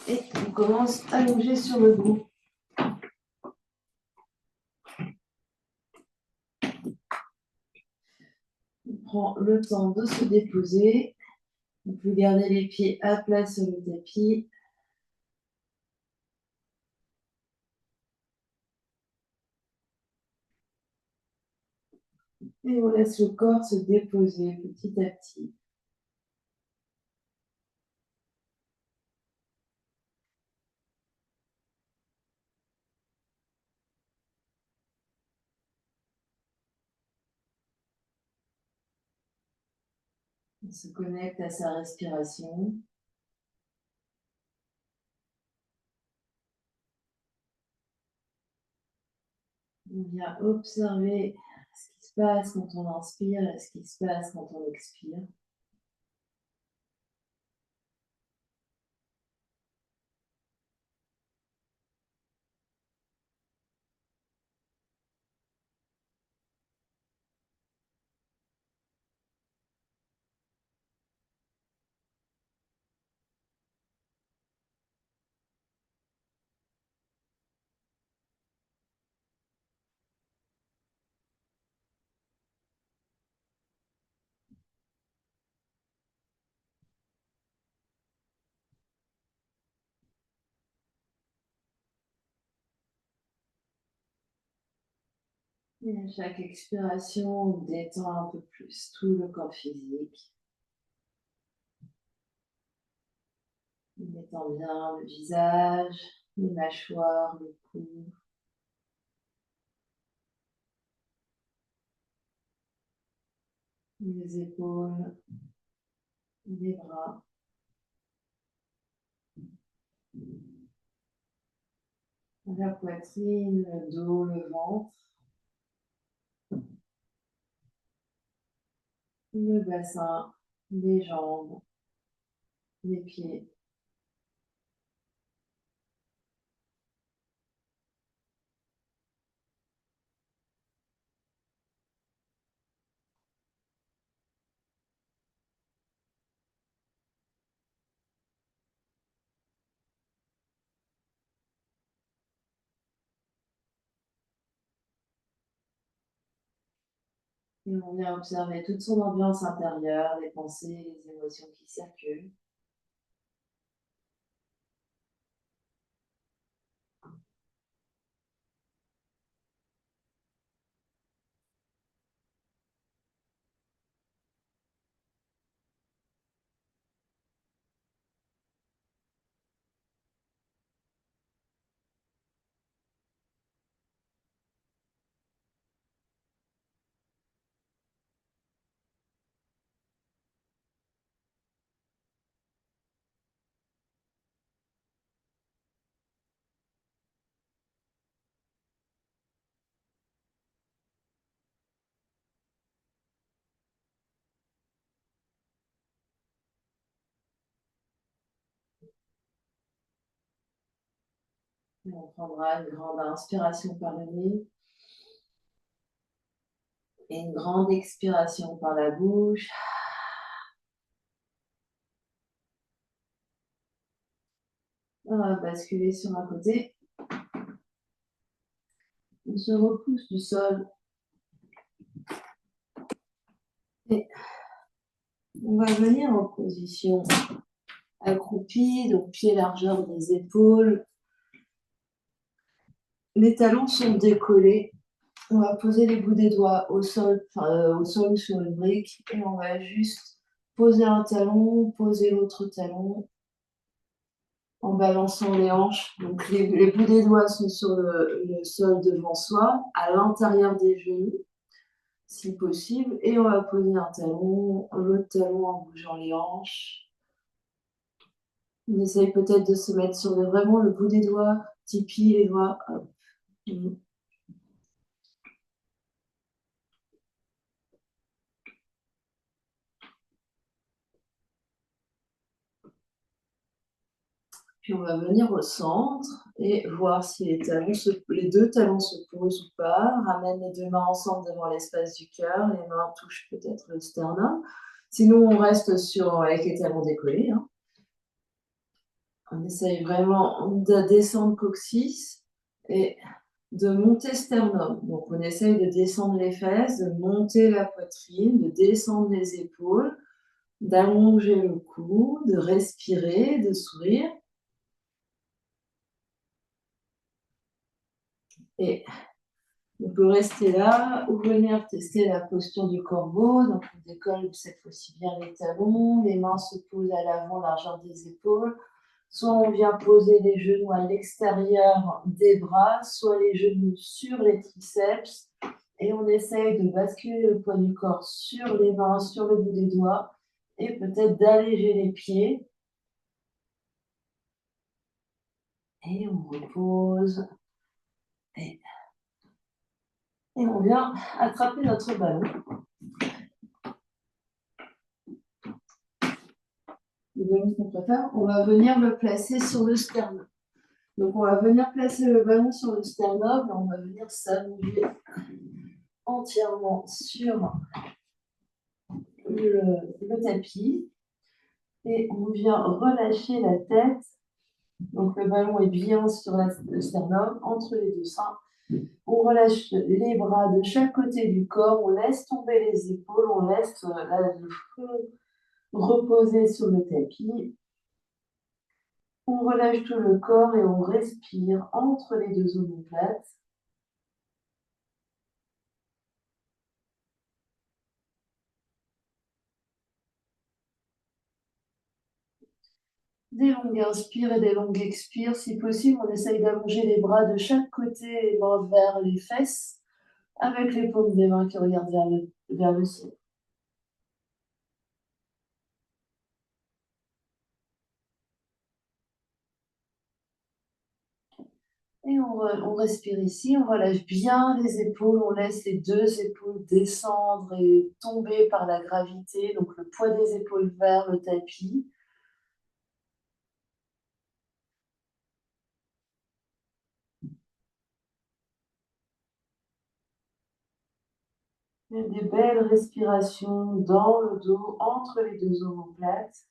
Et on commence allongé sur le dos. On prend le temps de se déposer. On peut garder les pieds à plat sur le tapis. Et on laisse le corps se déposer petit à petit. On se connecte à sa respiration. On vient observer ce qui se passe quand on inspire et ce qui se passe quand on expire. Et à chaque expiration, on détend un peu plus tout le corps physique. On détend bien le visage, les mâchoires, le cou. Les épaules, les bras, la poitrine, le dos, le ventre, le bassin, les jambes, les pieds. Et on vient observer toute son ambiance intérieure, les pensées, les émotions qui circulent. Et on prendra une grande inspiration par le nez et une grande expiration par la bouche. On va basculer sur un côté. On se repousse du sol. Et on va venir en position accroupie, donc pied largeur des épaules. Les talons sont décollés. On va poser les bouts des doigts au sol ou sur une brique et on va juste poser un talon, poser l'autre talon en balançant les hanches. Donc les bouts des doigts sont sur le sol devant soi, à l'intérieur des genoux, si possible. Et on va poser un talon, l'autre talon en bougeant les hanches. On essaye peut-être de se mettre sur vraiment le bout des doigts, tipi les doigts. Hop. Puis on va venir au centre et voir si les deux talons se posent ou pas. Ramène les deux mains ensemble devant l'espace du cœur. Les mains touchent peut-être le sternum. Sinon, on reste avec les talons décollés. Hein. On essaye vraiment de descendre coccyx et de monter sternum. Donc, on essaye de descendre les fesses, de monter la poitrine, de descendre les épaules, d'allonger le cou, de respirer, de sourire. Et on peut rester là ou venir tester la posture du corbeau. Donc, on décolle cette fois-ci bien les talons, les mains se posent à l'avant, largeur des épaules. Soit on vient poser les genoux à l'extérieur des bras, soit les genoux sur les triceps. Et on essaye de basculer le poids du corps sur les mains, sur le bout des doigts, et peut-être d'alléger les pieds. Et on repose. Et on vient attraper notre ballon. Le ballon qu'on préfère, on va venir le placer sur le sternum. Donc on va venir placer le ballon sur le sternum, et on va venir s'allonger entièrement sur le tapis. Et on vient relâcher la tête. Donc le ballon est bien sur le sternum, entre les deux seins. On relâche les bras de chaque côté du corps, on laisse tomber les épaules, on laisse le front reposer sur le tapis. On relâche tout le corps et on respire entre les deux omoplates. Des longues inspires et des longues expires. Si possible, on essaye d'allonger les bras de chaque côté, les mains vers les fesses, avec les paumes des mains qui regardent vers le ciel. Et on respire ici, on relâche bien les épaules, on laisse les deux épaules descendre et tomber par la gravité, donc le poids des épaules vers le tapis. Et des belles respirations dans le dos, entre les deux omoplates.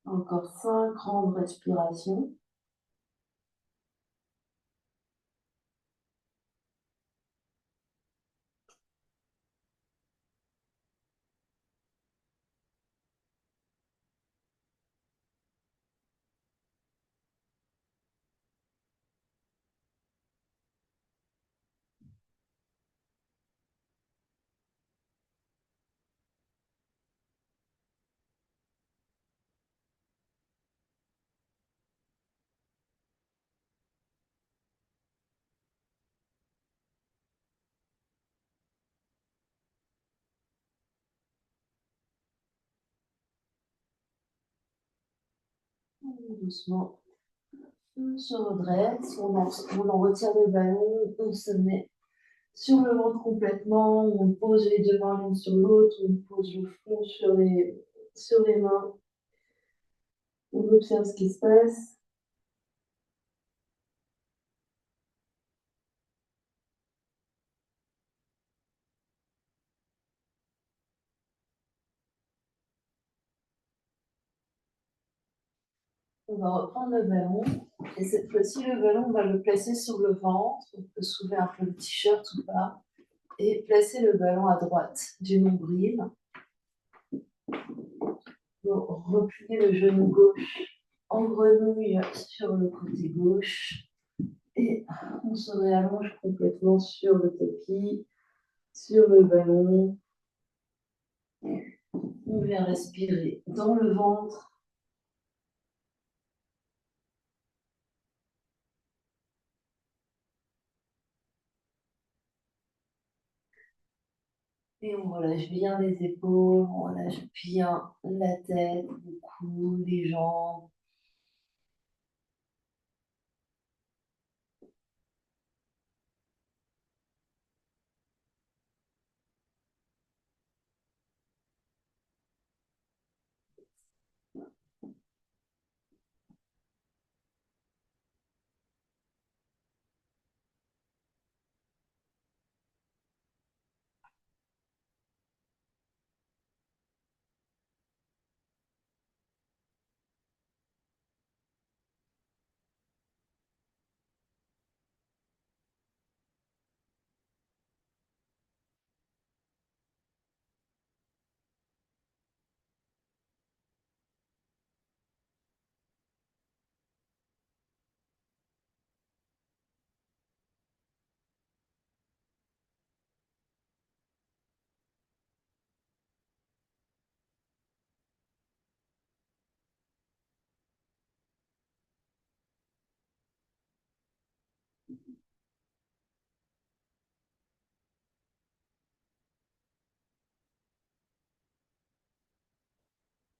Encore 5 grandes respirations. Doucement, on se redresse, on en retire le ballon, on se met sur le ventre complètement, on pose les deux mains l'une sur l'autre, on pose le front sur les mains, on observe ce qui se passe. On va reprendre le ballon, et cette fois-ci, le ballon, on va le placer sur le ventre, on peut soulever un peu le t-shirt ou pas, et placer le ballon à droite du nombril. Pour replier le genou gauche en grenouille sur le côté gauche. Et on se réallonge complètement sur le tapis, sur le ballon. On vient respirer dans le ventre. Et on relâche bien les épaules, on relâche relâche bien la tête, le cou, les jambes.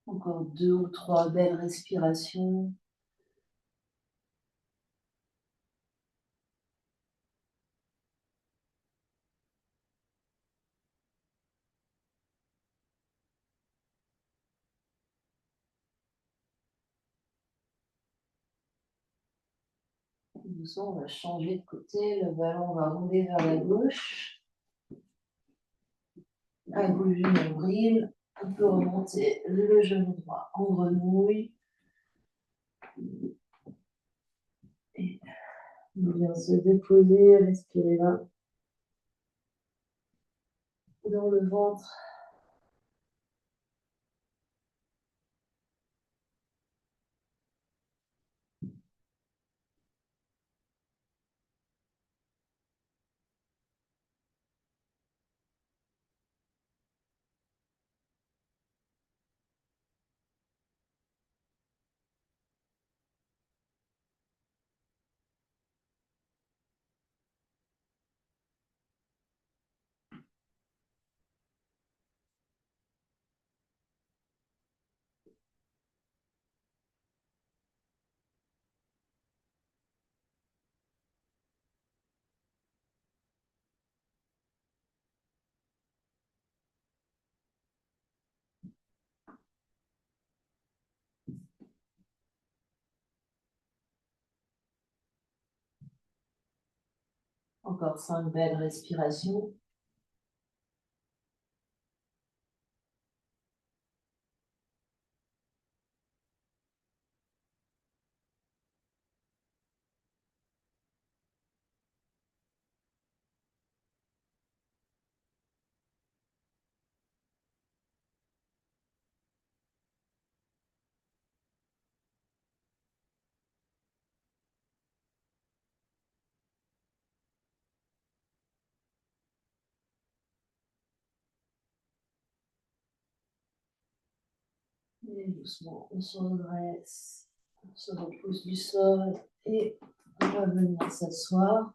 Encore 2 ou 3 belles respirations. Doucement, on va changer de côté. Le ballon va rouler vers la gauche. À gauche du nombril. On peut remonter le genou droit en grenouille. Et on vient se déposer, respirer là. Dans le ventre. Encore 5 belles respirations. Et doucement, on se redresse, on se repose du sol et on va venir s'asseoir.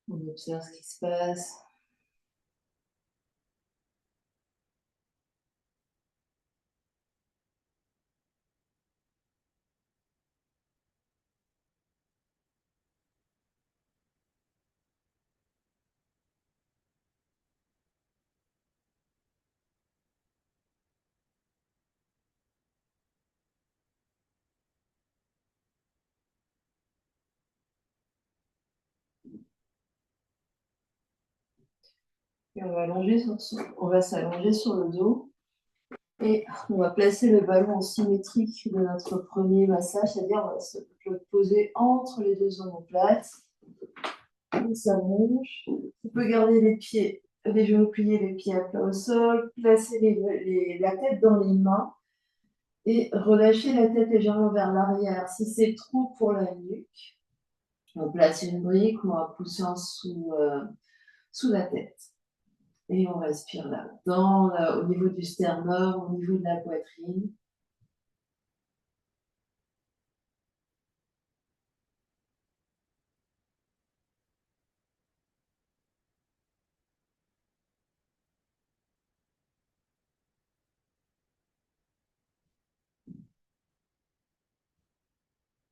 On observe ce qui se passe. Et on va s'allonger sur le dos et on va placer le ballon en symétrique de notre premier massage, c'est-à-dire on va se le poser entre les deux omoplates. On s'allonge. On peut garder les pieds, les genoux pliés, les pieds à plat au sol, placer la tête dans les mains et relâcher la tête légèrement vers l'arrière. Si c'est trop pour la nuque, on place une brique ou un coussin sous la tête. Et on respire là, au niveau du sternum, au niveau de la poitrine.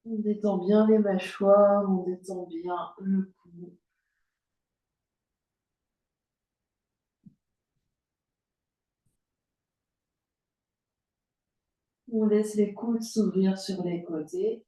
On détend bien les mâchoires, on détend bien le cou. On laisse les coudes s'ouvrir sur les côtés.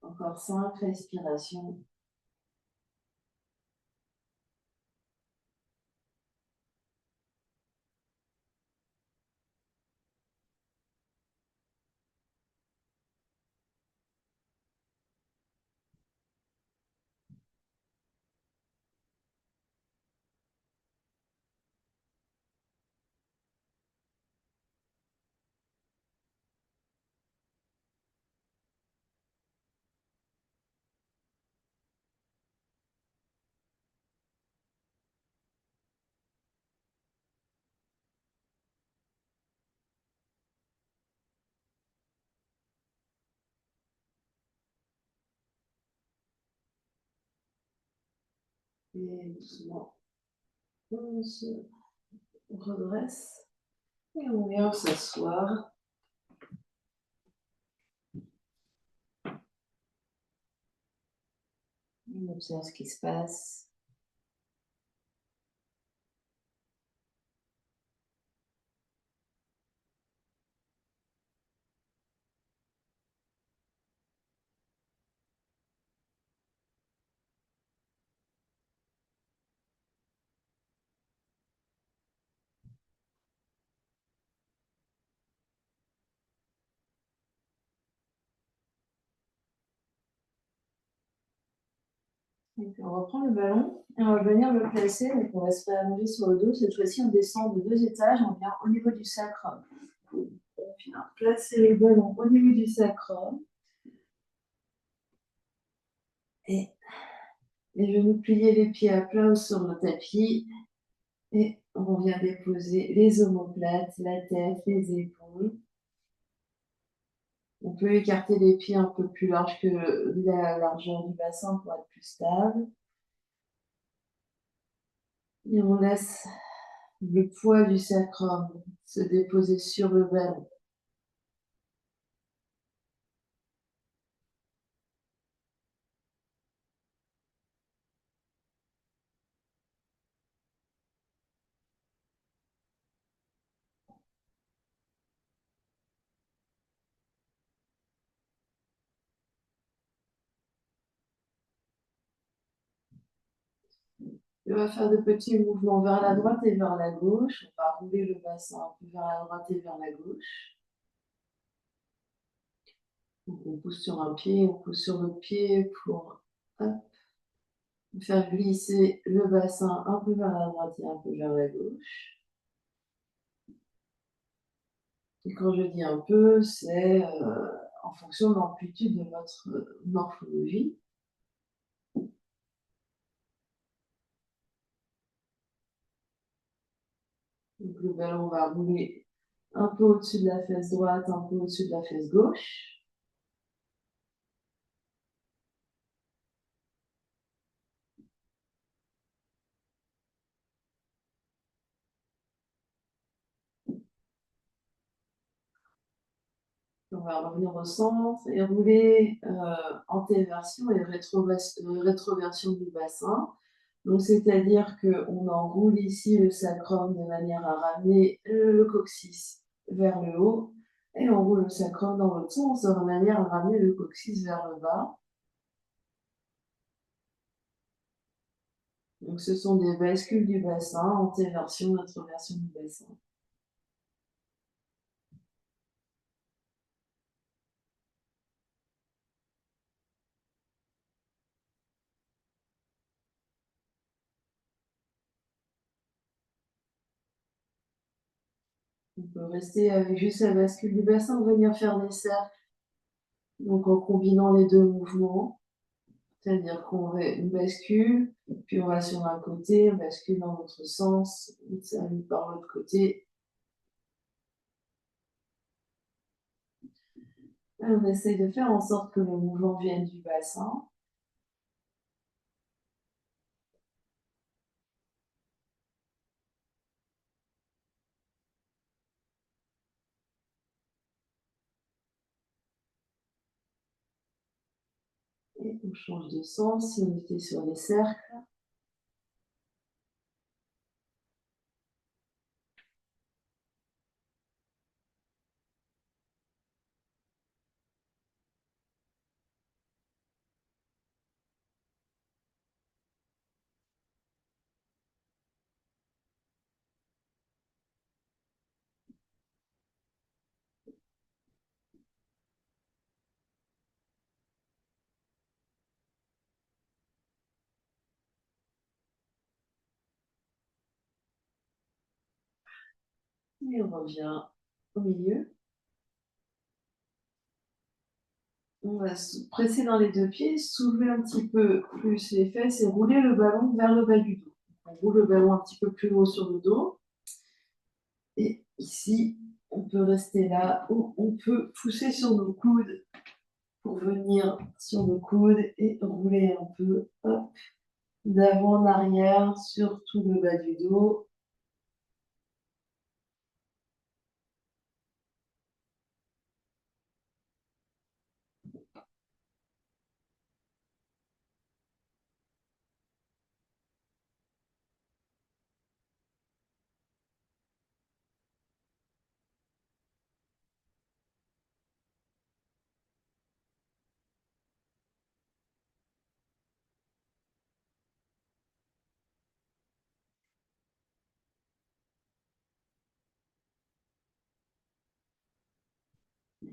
Encore 5 respirations. Et doucement, on se redresse et on vient s'asseoir. On observe ce qui se passe. Donc, on reprend le ballon et on va venir le placer. Donc, on va se allonger sur le dos. Cette fois-ci, on descend de 2 étages. On vient au niveau du sacrum. On vient placer le ballon au niveau du sacrum. Et les genoux pliés, les pieds à plat sur le tapis. Et on vient déposer les omoplates, la tête, les épaules. On peut écarter les pieds un peu plus large que la largeur du bassin pour être plus stable. Et on laisse le poids du sacrum se déposer sur le ballon. On va faire de petits mouvements vers la droite et vers la gauche. On va rouler le bassin un peu vers la droite et vers la gauche. Donc on pousse sur un pied, on pousse sur l'autre pied pour faire glisser le bassin un peu vers la droite et un peu vers la gauche. Et quand je dis un peu, c'est en fonction de l'amplitude de votre morphologie. Donc le ballon va rouler un peu au-dessus de la fesse droite, un peu au-dessus de la fesse gauche. On va revenir au centre et rouler antéversion et rétroversion du bassin. Donc, c'est-à-dire qu'on enroule ici le sacrum de manière à ramener le coccyx vers le haut et on roule le sacrum dans l'autre sens de manière à ramener le coccyx vers le bas. Donc ce sont des bascules du bassin, antéversion, rétroversion du bassin. On peut rester avec juste la bascule du bassin, venir faire des cercles, donc en combinant les deux mouvements. C'est-à-dire qu'on fait une bascule, puis on va sur un côté, on bascule dans l'autre sens, on termine par l'autre côté. Et on essaye de faire en sorte que le mouvement vienne du bassin. Et on change de sens si on était sur les cercles. Et on revient au milieu. On va se presser dans les deux pieds, soulever un petit peu plus les fesses et rouler le ballon vers le bas du dos. On roule le ballon un petit peu plus haut sur le dos. Et ici, on peut rester là ou on peut pousser sur nos coudes pour venir sur nos coudes et rouler un peu, hop, d'avant en arrière sur tout le bas du dos.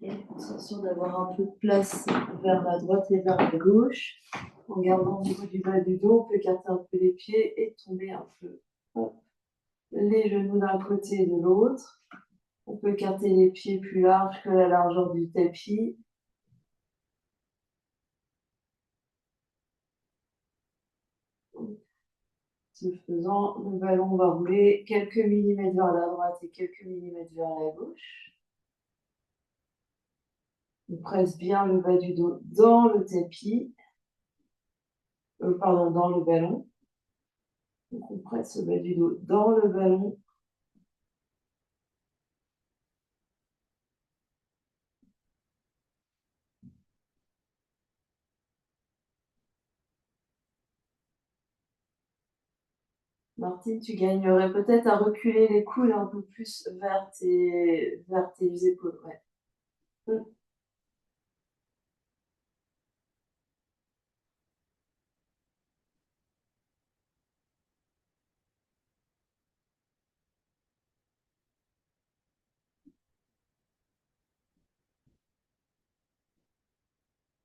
Et attention d'avoir un peu de place vers la droite et vers la gauche. En gardant au niveau du bas du dos, on peut écarter un peu les pieds et tomber un peu. Hop. Les genoux d'un côté et de l'autre. On peut écarter les pieds plus larges que la largeur du tapis. Ce faisant, le ballon va rouler quelques millimètres vers la droite et quelques millimètres vers la gauche. On presse bien le bas du dos dans le tapis, dans le ballon. Donc on presse le bas du dos dans le ballon. Martine, tu gagnerais peut-être à reculer les coudes un peu plus vers tes épaules. Ouais.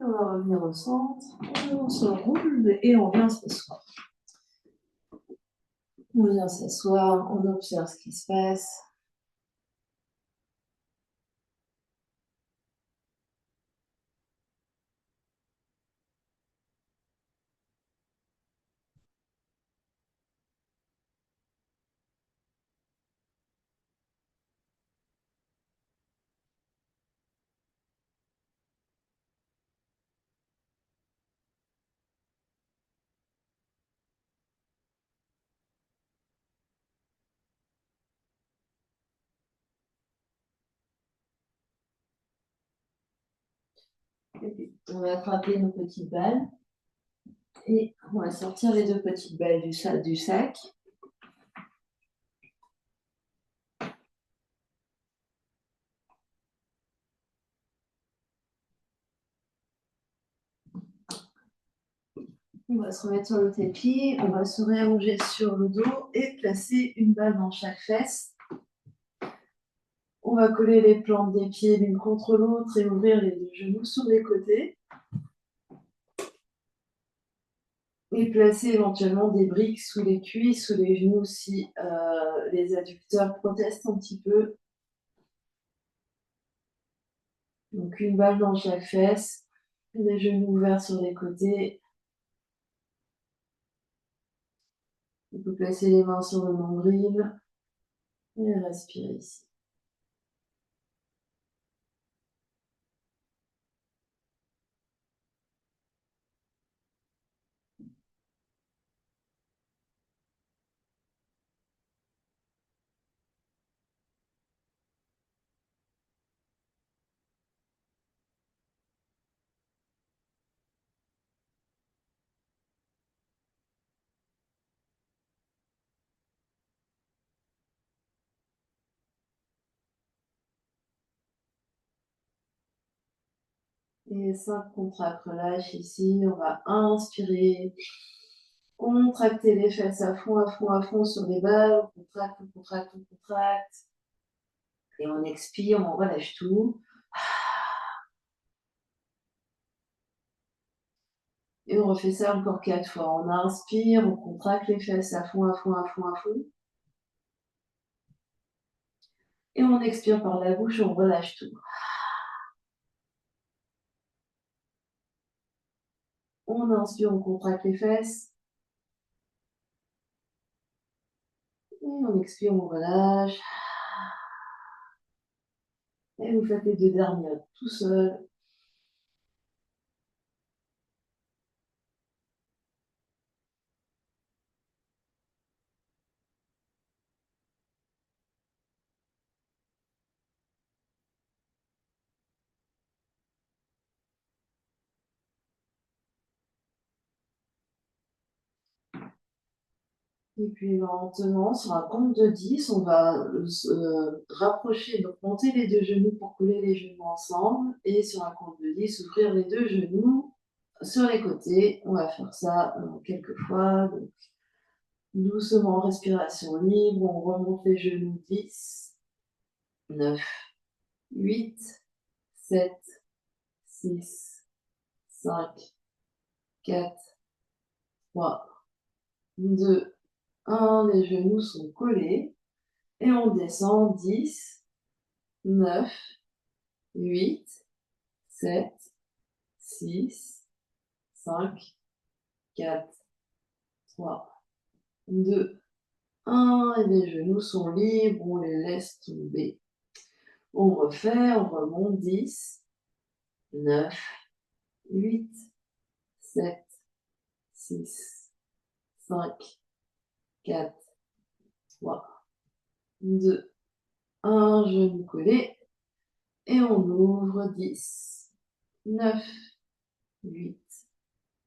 On va revenir au centre, on se roule et on vient s'asseoir. On vient s'asseoir, on observe ce qui se passe. Et puis, on va attraper nos petites balles et on va sortir les deux petites balles du sac. On va se remettre sur le tapis, on va se réallonger sur le dos et placer une balle dans chaque fesse. On va coller les plantes des pieds l'une contre l'autre et ouvrir les deux genoux sur les côtés. Et placer éventuellement des briques sous les cuisses, sous les genoux si les adducteurs protestent un petit peu. Donc une balle dans chaque fesse, les genoux ouverts sur les côtés. On peut placer les mains sur le nombril et respirer ici. Et 5 contractes, relâche ici. On va inspirer, contracter les fesses à fond, à fond, à fond sur les balles. On contracte, on contracte, on contracte. Et on expire, on relâche tout. Et on refait ça encore 4 fois. On inspire, on contracte les fesses à fond, à fond, à fond, à fond. Et on expire par la bouche, on relâche tout. On inspire, on contracte les fesses. Et on expire, on relâche. Et vous faites les 2 dernières tout seul. Et puis lentement, sur un compte de 10, on va se rapprocher, donc monter les deux genoux pour coller les genoux ensemble. Et sur un compte de 10, ouvrir les deux genoux sur les côtés. On va faire ça quelques fois. Donc, doucement, respiration libre. On remonte les genoux. 10, 9, 8, 7, 6, 5, 4, 3, 2, 1. Les genoux sont collés. Et on descend. 10, 9, 8, 7, 6, 5, 4, 3, 2, 1. Et les genoux sont libres, on les laisse tomber. On refait, on remonte. 10, 9, 8, 7, 6, 5, 4, 3, 2, 1. Genou collé. Et on ouvre. 10, 9, 8,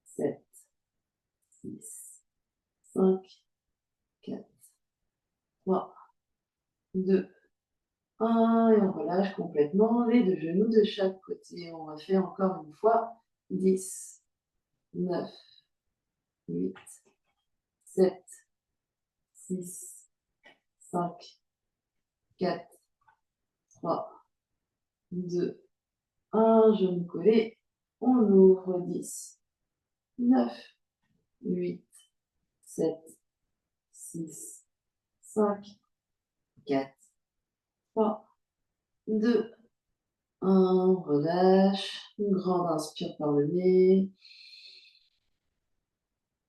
7, 6, 5, 4, 3, 2, 1. Et on relâche complètement les deux genoux de chaque côté. On refait encore une fois. 10, 9, 8, 7, 6, 5, 4, 3, 2, 1. Genou collé. On ouvre. 10, 9, 8, 7, 6, 5, 4, 3, 2, 1. On relâche. Une grande inspire par le nez.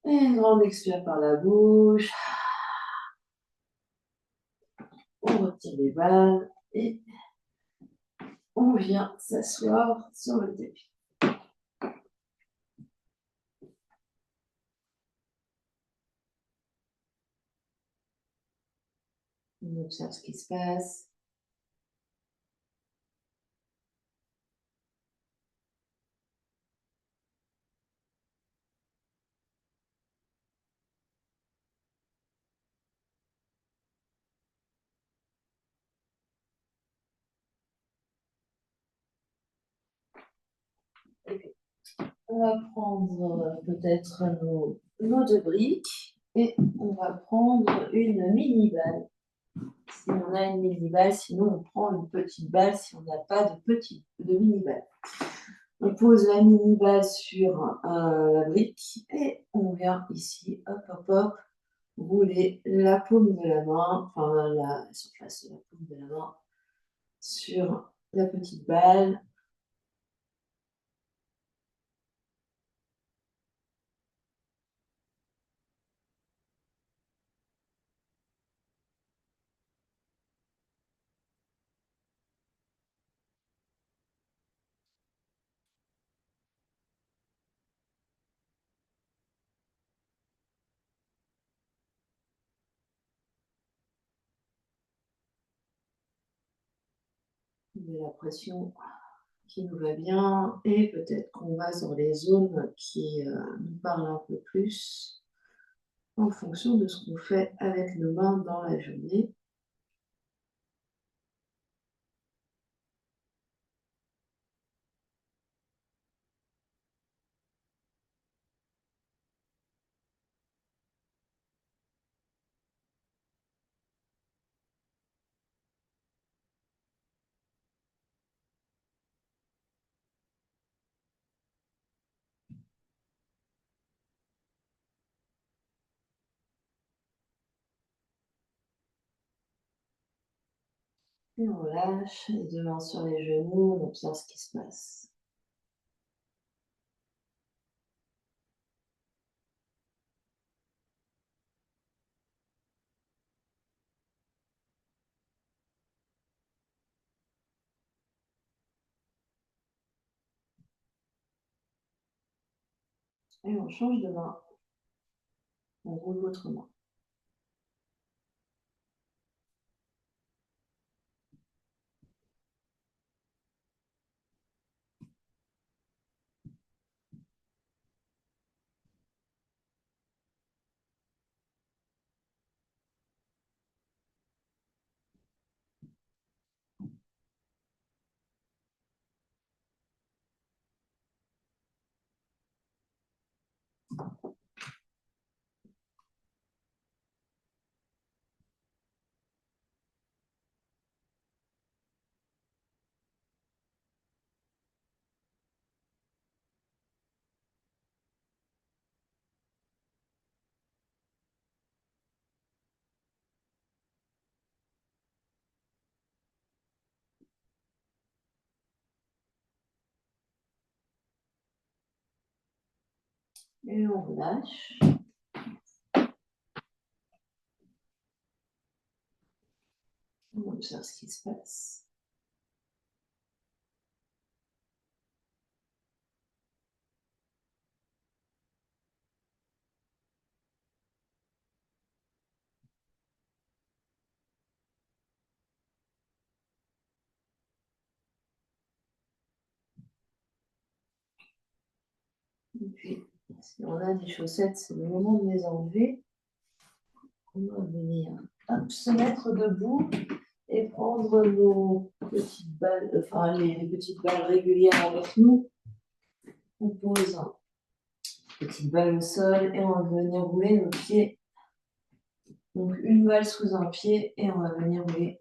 Et une grande expire par la bouche. On retire les balles et on vient s'asseoir sur le tapis. On observe ce qui se passe. on va prendre peut-être nos deux briques et on va prendre une mini-balle. Si on a une mini-balle, sinon on prend une petite balle si on n'a pas de mini-balle. On pose la mini-balle sur la brique et on vient ici, hop, hop, hop, rouler la paume de la main, enfin la surface de la paume de la main sur la petite balle. On met la pression qui nous va bien et peut-être qu'on va sur les zones qui nous parlent un peu plus en fonction de ce qu'on fait avec nos mains dans la journée. Et on relâche, les deux mains sur les genoux, on observe ce qui se passe. Et on change de main. On roule l'autre main. Et on relâche. On observe ce qui se passe. Et puis, si on a des chaussettes, c'est le moment de les enlever. On va venir hop, se mettre debout et prendre nos petites balles, enfin les petites balles régulières avec nous. On pose une petite balle au sol et on va venir rouler nos pieds. Donc une balle sous un pied et on va venir rouler.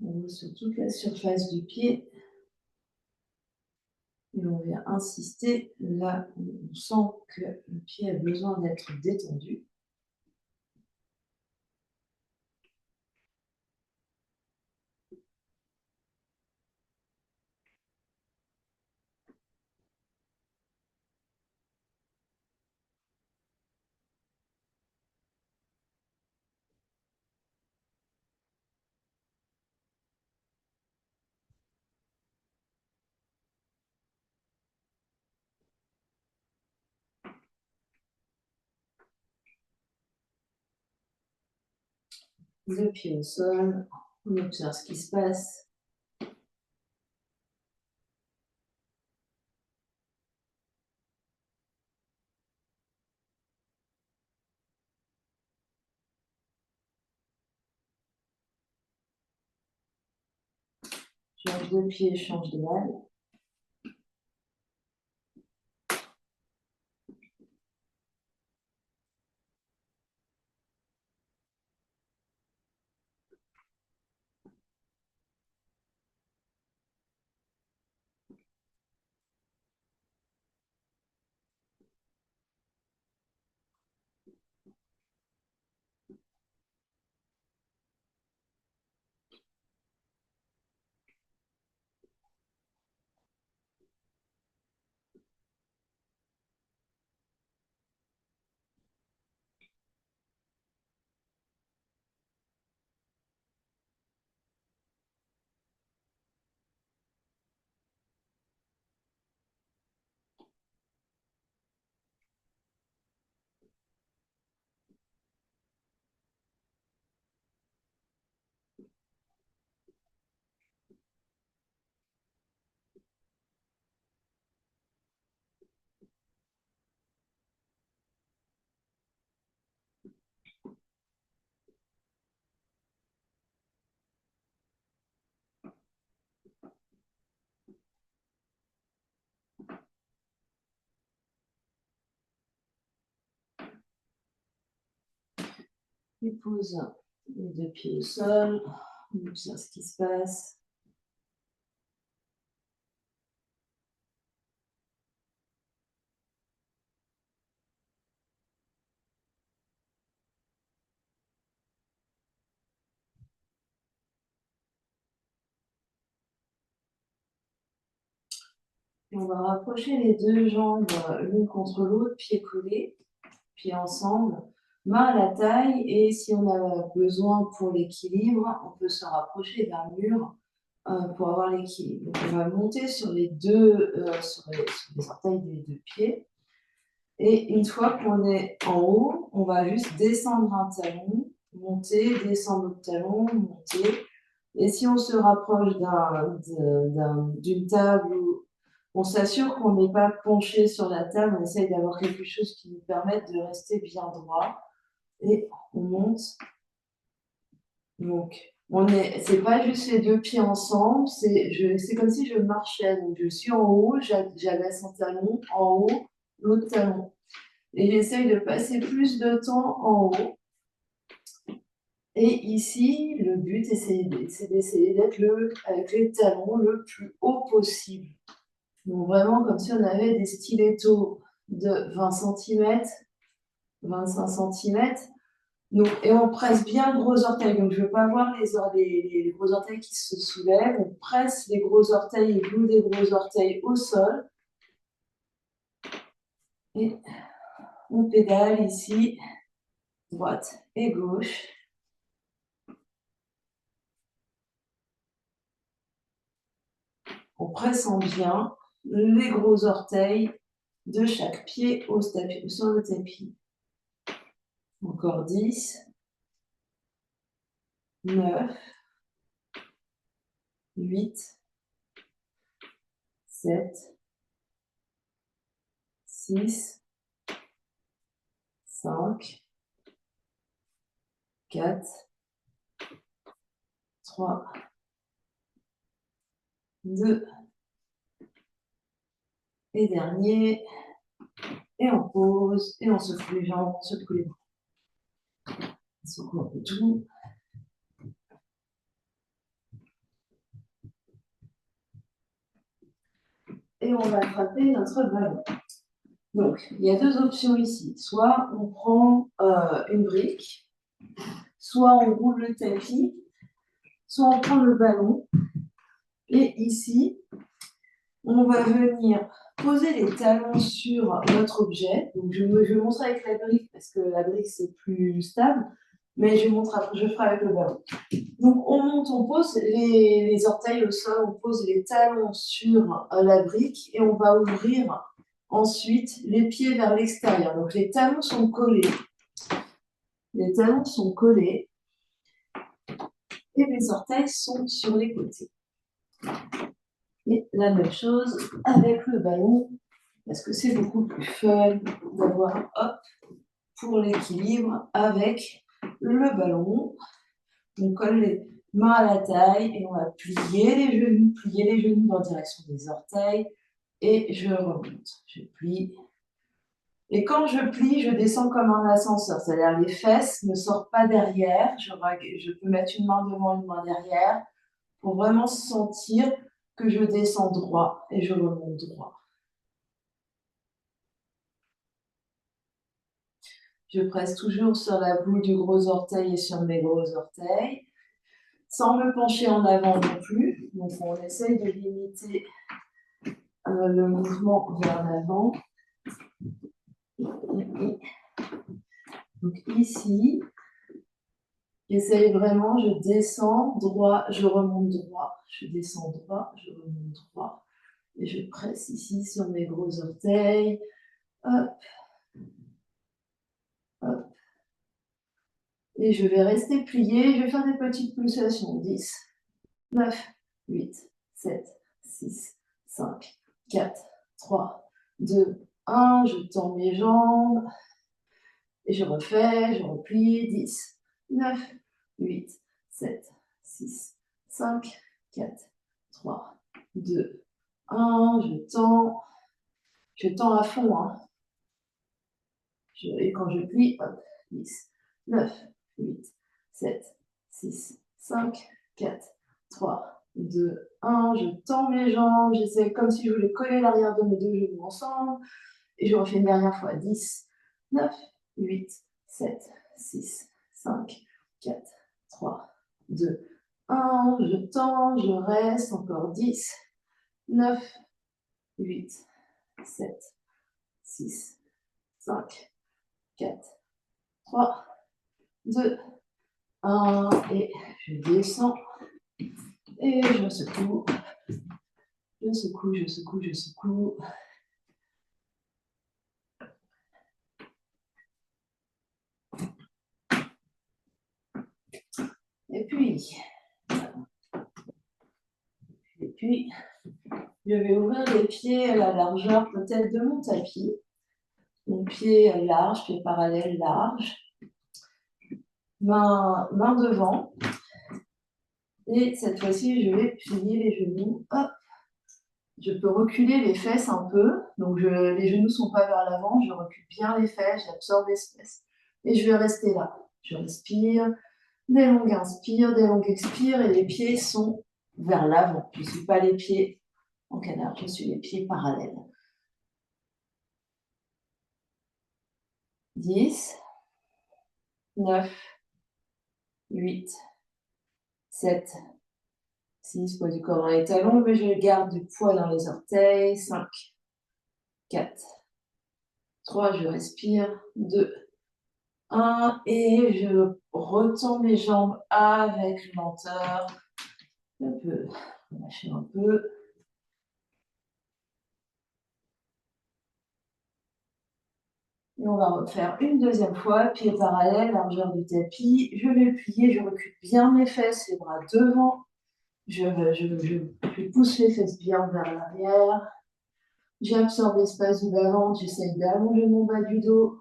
On roule sur toute la surface du pied. Et on vient insister là où on sent que le pied a besoin d'être détendu. Le pied au sol. On observe ce qui se passe. Change de pied, change de balle. Et pose les deux pieds au sol. On observe ce qui se passe. Et on va rapprocher les deux jambes l'une contre l'autre, pieds collés, pieds ensemble, main à la taille. Et si on a besoin pour l'équilibre, on peut se rapprocher d'un mur pour avoir l'équilibre. Donc on va monter sur les sur les orteils des deux pieds. Et une fois qu'on est en haut, on va juste descendre un talon, monter, descendre l'autre talon, monter. Et si on se rapproche d'une table, on s'assure qu'on n'est pas penché sur la table, on essaye d'avoir quelque chose qui nous permette de rester bien droit. Et on monte. Donc, c'est pas juste les deux pieds ensemble, c'est comme si je marchais. Donc, je suis en haut, j'abaisse un talon, en haut, l'autre talon. Et j'essaye de passer plus de temps en haut. Et ici, le but, c'est d'essayer d'être avec les talons le plus haut possible. Donc vraiment comme si on avait des stilettos de 20 cm, 25 cm. Donc, et on presse bien le gros orteil. Donc je ne veux pas voir les gros orteils qui se soulèvent. On presse les gros orteils et le bout des gros orteils au sol. Et on pédale ici, droite et gauche. En pressant bien les gros orteils de chaque pied sur le tapis. Encore 10, 9, 8, 7, 6, 5, 4, 3, 2, et dernier. Et on pose, et on secoue les jambes, on secoue les bras. On secoue un peu tout. Et on va attraper notre ballon. Donc, il y a deux options ici. Soit on prend une brique, soit on roule le tapis, soit on prend le ballon. Et ici, on va venir poser les talons sur notre objet. Donc, je vais montrer avec la brique parce que la brique, c'est plus stable. Mais je ferai avec le ballon. Donc, on monte, on pose les orteils au sol, on pose les talons sur la brique et on va ouvrir ensuite les pieds vers l'extérieur. Donc, les talons sont collés. Les talons sont collés. et mes orteils sont sur les côtés. Et la même chose avec le ballon, parce que c'est beaucoup plus fun d'avoir, hop, pour l'équilibre avec le ballon. On colle les mains à la taille et on va plier les genoux dans la direction des orteils et je remonte. Je plie. Et quand je plie, je descends comme un ascenseur, c'est-à-dire les fesses ne sortent pas derrière. Je peux mettre une main devant, une main derrière pour vraiment sentir que je descends droit et je remonte droit. Je presse toujours sur la boule du gros orteil et sur mes gros orteils, sans me pencher en avant non plus. Donc on essaye de limiter le mouvement vers l'avant. Donc ici, j'essaye vraiment, je descends droit, je remonte droit, je descends droit, je remonte droit. Et je presse ici sur mes gros orteils. Hop, hop. Et je vais rester plié. Je vais faire des petites pulsations. 10, 9, 8, 7, 6, 5, 4, 3, 2, 1. Je tends mes jambes. Et je refais, je replie. 10, 9, 8, 7, 6, 5, 4, 3, 2, 1. Je tends à fond. Hein. Et quand je plie, hop, 10, 9, 8, 7, 6, 5, 4, 3, 2, 1. Je tends mes jambes, j'essaie comme si je voulais coller l'arrière de mes deux genoux ensemble. Et je refais une dernière fois. 10, 9, 8, 7, 6, 5, 4, 3, 2, 1. Je tends, je reste. Encore 10, 9, 8, 7, 6, 5, 4, 3, 2, 1. Et je descends. Et je secoue. Je secoue, je secoue, je secoue. Et puis, je vais ouvrir les pieds à la largeur peut-être de mon tapis. Mon pied large, pied parallèle large. Main devant. Et cette fois-ci, je vais plier les genoux. Hop. Je peux reculer les fesses un peu. Donc, les genoux ne sont pas vers l'avant. Je recule bien les fesses, j'absorbe l'espace. Et je vais rester là. Je respire. Des longues inspires, des longues expires. Et les pieds sont vers l'avant. Je ne suis pas les pieds en canard, je suis les pieds parallèles. 10, 9, 8, 7, 6, poids du corps dans les talons, mais je garde du poids dans les orteils. 5, 4, 3, je respire. 2, 1, et je retends mes jambes avec lenteur. Je peux lâcher un peu. Et on va refaire une deuxième fois, pieds parallèles, largeur du tapis. Je vais plier, je recule bien mes fesses, les bras devant. Je pousse les fesses bien vers l'arrière. J'absorbe l'espace du bas-ventre, j'essaye d'allonger mon bas du dos.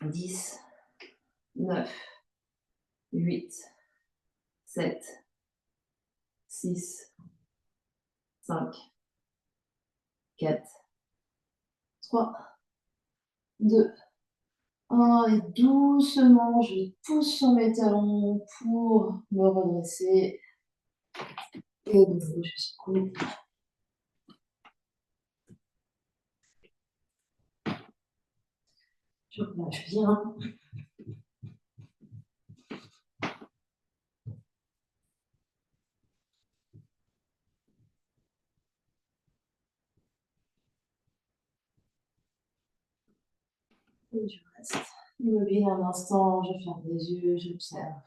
10, 9, 8, 7, 6, 5, 4, 3, 2, 1. Et doucement, je pousse sur mes talons pour me redresser. Et de nouveau, je secoue. Je relâche bien. Et je reste immobile un instant, je ferme les yeux, j'observe.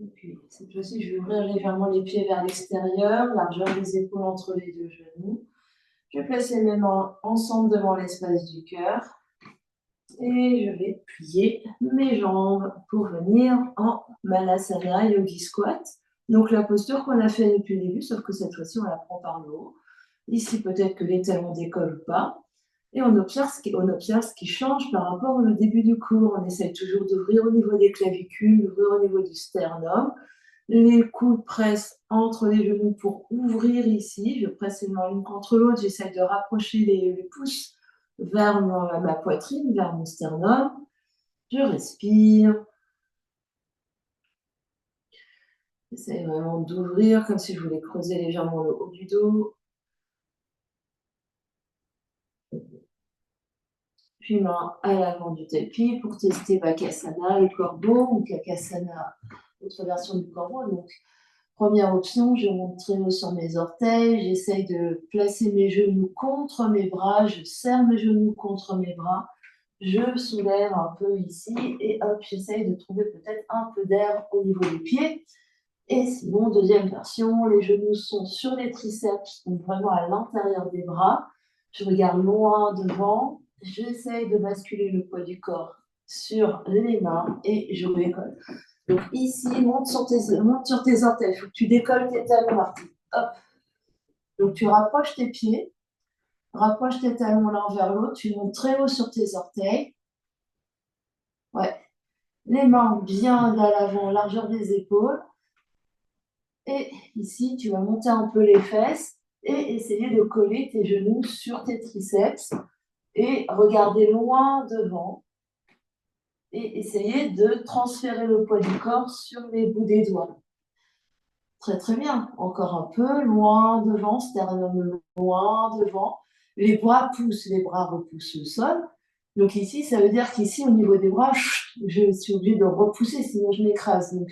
Et puis, cette fois-ci, je vais ouvrir légèrement les pieds vers l'extérieur, largeur des épaules entre les deux genoux. Je vais placer mes mains ensemble devant l'espace du cœur. Et je vais plier mes jambes pour venir en Malasana Yogi Squat. Donc la posture qu'on a fait depuis le début, sauf que cette fois-ci, on la prend par le haut. Ici, peut-être que les talons décollent ou pas. Et on observe ce qui change par rapport au début du cours. On essaie toujours d'ouvrir au niveau des clavicules, d'ouvrir au niveau du sternum. Les coudes pressent entre les genoux pour ouvrir ici. Je presse les mains l'une contre l'autre. J'essaie de rapprocher les pouces vers ma poitrine, vers mon sternum. Je respire. J'essaie vraiment d'ouvrir comme si je voulais creuser légèrement le haut du dos. Puis main à l'avant du tapis pour tester Bakasana, le corbeau, ou Kakasana, autre version du corbeau. Donc, première option, je monte très haut sur mes orteils, j'essaye de placer mes genoux contre mes bras, je serre mes genoux contre mes bras, je soulève un peu ici et hop, j'essaye de trouver peut-être un peu d'air au niveau des pieds. Et sinon, deuxième version, les genoux sont sur les triceps, donc vraiment à l'intérieur des bras. Je regarde loin devant, j'essaye de basculer le poids du corps sur les mains et je décolle. Donc ici, monte sur tes orteils, il faut que tu décolles tes talons, Martin. Hop. Donc tu rapproches tes pieds, rapproche tes talons l'un vers l'autre, tu montes très haut sur tes orteils. Ouais. Les mains bien à l'avant, largeur des épaules. Et ici, tu vas monter un peu les fesses et essayer de coller tes genoux sur tes triceps et regarder loin devant et essayer de transférer le poids du corps sur les bouts des doigts. Très très bien. Encore un peu, loin devant, sternum loin devant. Les bras poussent, les bras repoussent le sol. Donc ici, ça veut dire qu'ici, au niveau des bras, je suis obligée de repousser, sinon je m'écrase. Donc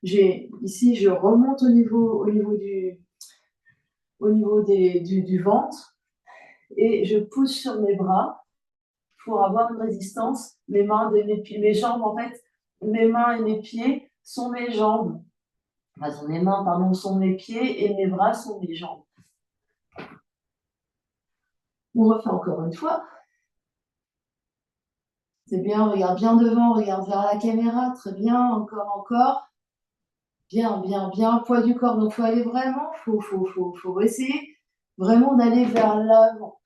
ici, je remonte au niveau du ventre et je pousse sur mes bras pour avoir une résistance. Mes mains, mes jambes, en fait, mes mains et mes pieds sont mes jambes. Enfin, mes mains, pardon, sont mes pieds et mes bras sont mes jambes. On refait encore une fois. C'est bien, regarde bien devant, regarde vers la caméra. Très bien, encore. Bien, bien, bien. Poids du corps. Donc, il faut aller vraiment, faut essayer vraiment d'aller vers l'avant.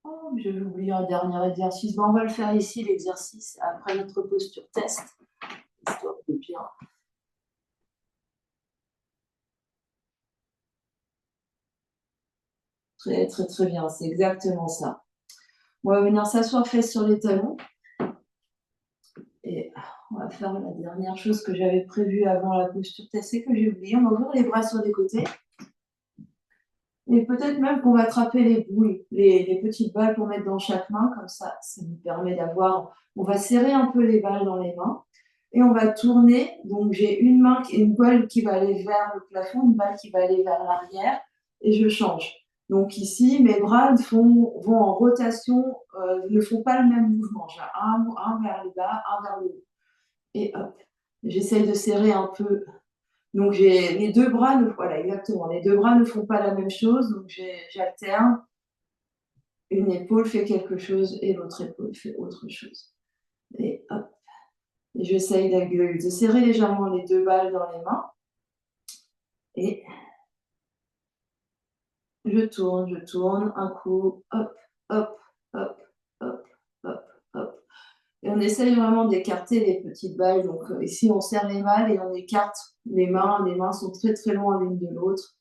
Oh, j'ai oublié un dernier exercice. Bon, on va le faire ici, l'exercice, après notre posture test. Histoire de bien. Très, très, très bien. C'est exactement ça. On va venir s'asseoir fesses sur les talons. Et on va faire la dernière chose que j'avais prévue avant la posture test et que j'ai oublié. On va ouvrir les bras sur les côtés. Et peut-être même qu'on va attraper les boules, les petites balles pour mettre dans chaque main. Comme ça nous permet d'avoir... On va serrer un peu les balles dans les mains. Et on va tourner. Donc, j'ai une main, une balle qui va aller vers le plafond, une balle qui va aller vers l'arrière. Et je change. Donc ici, mes bras vont en rotation, ne font pas le même mouvement. J'ai un vers le bas, un vers le haut. Et hop, j'essaye de serrer un peu. Donc les deux bras, voilà, exactement. Les deux bras ne font pas la même chose. Donc j'alterne. Une épaule fait quelque chose et l'autre épaule fait autre chose. Et hop. Et j'essaye de serrer légèrement les deux balles dans les mains. Et je tourne, un coup, hop, hop, hop, hop, hop, hop. Et on essaye vraiment d'écarter les petites balles. Donc ici, on serre les balles et on écarte les mains. Les mains sont très très loin l'une de l'autre.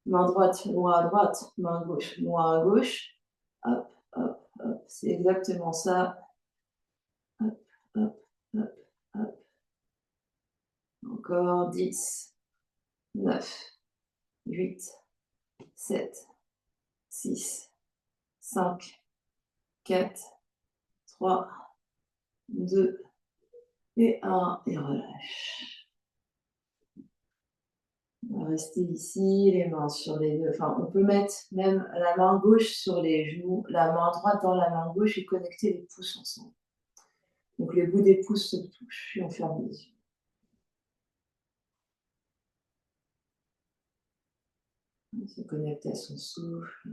Main droite, loin à droite, main gauche, loin à gauche. Hop, hop, hop. C'est exactement ça. Hop, hop, hop, hop. Encore 10, 9, 8, 7, 6, 5, 4, 3, 2 et 1. Et relâche. On va rester ici, les mains sur les deux. Enfin, on peut mettre même la main gauche sur les genoux, la main droite dans la main gauche et connecter les pouces ensemble. Donc les bouts des pouces se touchent et on ferme les yeux. On se connecte à son souffle.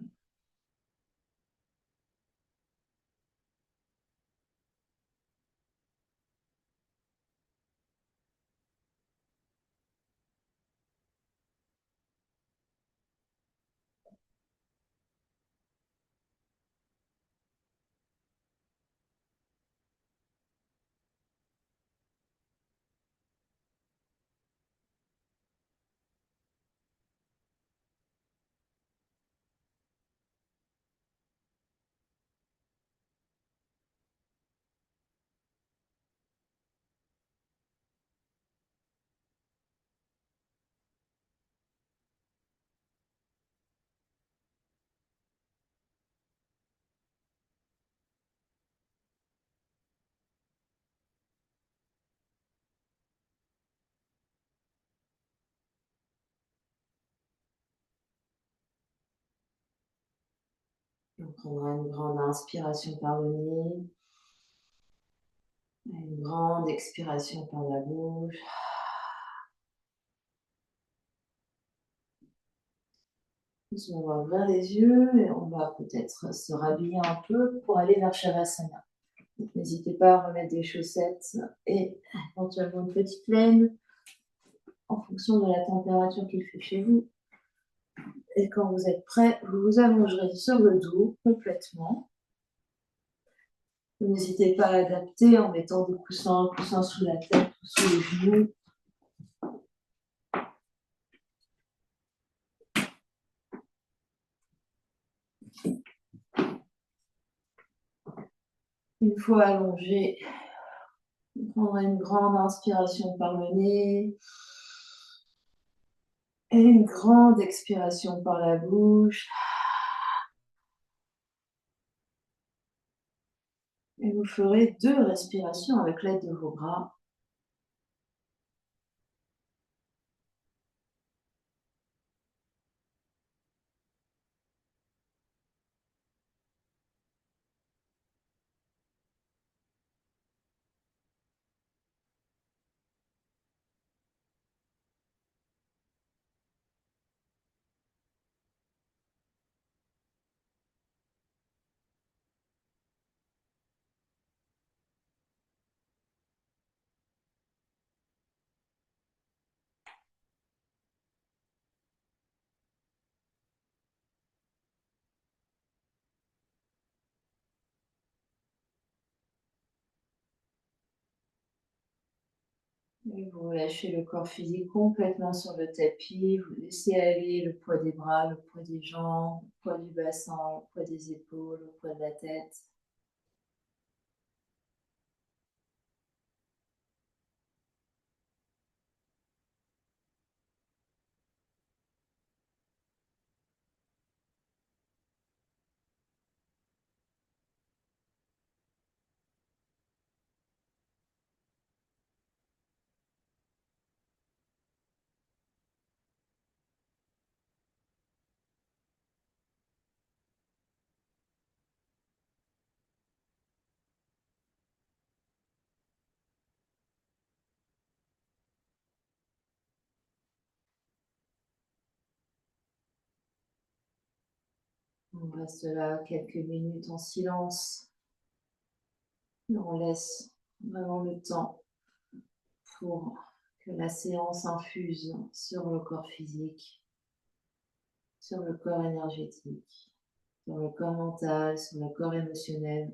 On prendra une grande inspiration par le nez, une grande expiration par la bouche. On va ouvrir les yeux et on va peut-être se rhabiller un peu pour aller vers Shavasana. N'hésitez pas à remettre des chaussettes et éventuellement une petite laine en fonction de la température qu'il fait chez vous. Et quand vous êtes prêt, vous vous allongerez sur le dos complètement. N'hésitez pas à adapter en mettant des coussins sous la tête ou sous les genoux. Une fois allongé, vous prendrez une grande inspiration par le nez et une grande expiration par la bouche. Et vous ferez 2 respirations avec l'aide de vos bras. Et vous relâchez le corps physique complètement sur le tapis. Vous laissez aller le poids des bras, le poids des jambes, le poids du bassin, le poids des épaules, le poids de la tête. On reste là quelques minutes en silence. Et on laisse vraiment le temps pour que la séance infuse sur le corps physique, sur le corps énergétique, sur le corps mental, sur le corps émotionnel.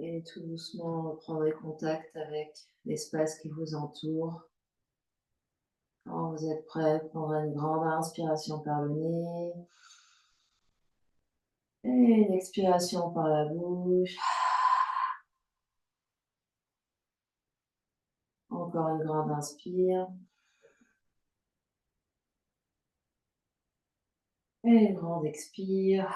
Et tout doucement, reprendrez contact avec l'espace qui vous entoure. Quand vous êtes prêt, prendrez une grande inspiration par le nez et une expiration par la bouche. Encore une grande inspire et une grande expire.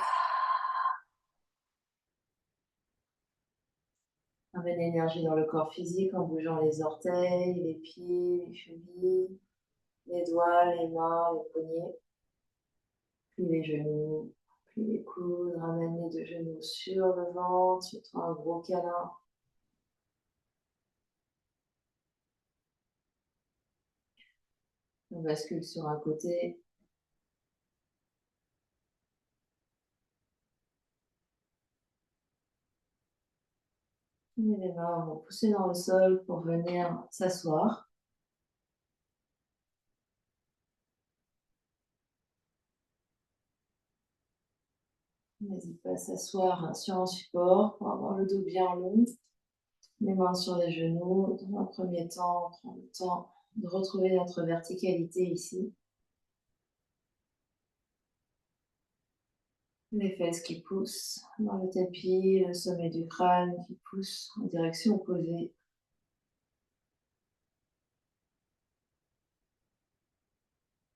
Amenez l'énergie dans le corps physique en bougeant les orteils, les pieds, les chevilles, les doigts, les mains, les poignets, puis les genoux, puis les coudes. Ramène les deux genoux sur le ventre, fais-toi un gros câlin. On bascule sur un côté. Et les mains vont pousser dans le sol pour venir s'asseoir. N'hésite pas à s'asseoir sur un support pour avoir le dos bien long. Les mains sur les genoux. Dans un premier temps, on prend le temps de retrouver notre verticalité ici. Les fesses qui poussent dans le tapis, le sommet du crâne qui pousse en direction opposée.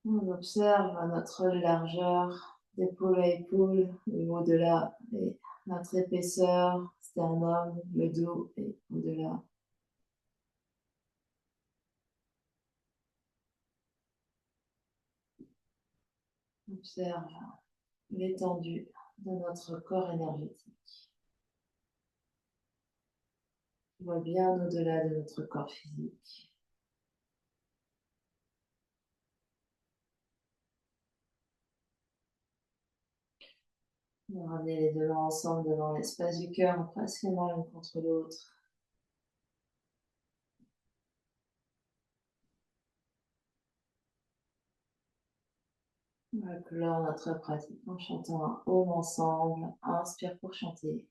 On observe notre largeur d'épaule à épaule, et au-delà, et notre épaisseur, sternum, le dos et au-delà. Observe l'étendue de notre corps énergétique. On voit bien au-delà de notre corps physique. On va ramener les deux mains ensemble devant l'espace du cœur, on presse les mains l'une contre l'autre. On va clore notre pratique en chantant un home ensemble. Inspire pour chanter.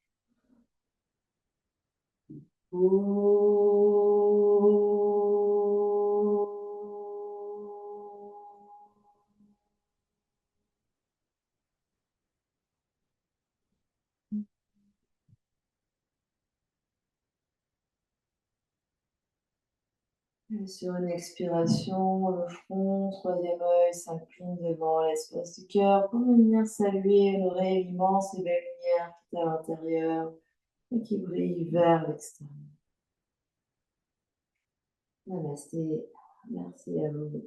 Et sur une expiration, le front, troisième œil s'incline devant l'espace du cœur pour venir saluer, honorer l'immense et belle lumière qui est à l'intérieur et qui brille vers l'extérieur. Namasté, merci à vous.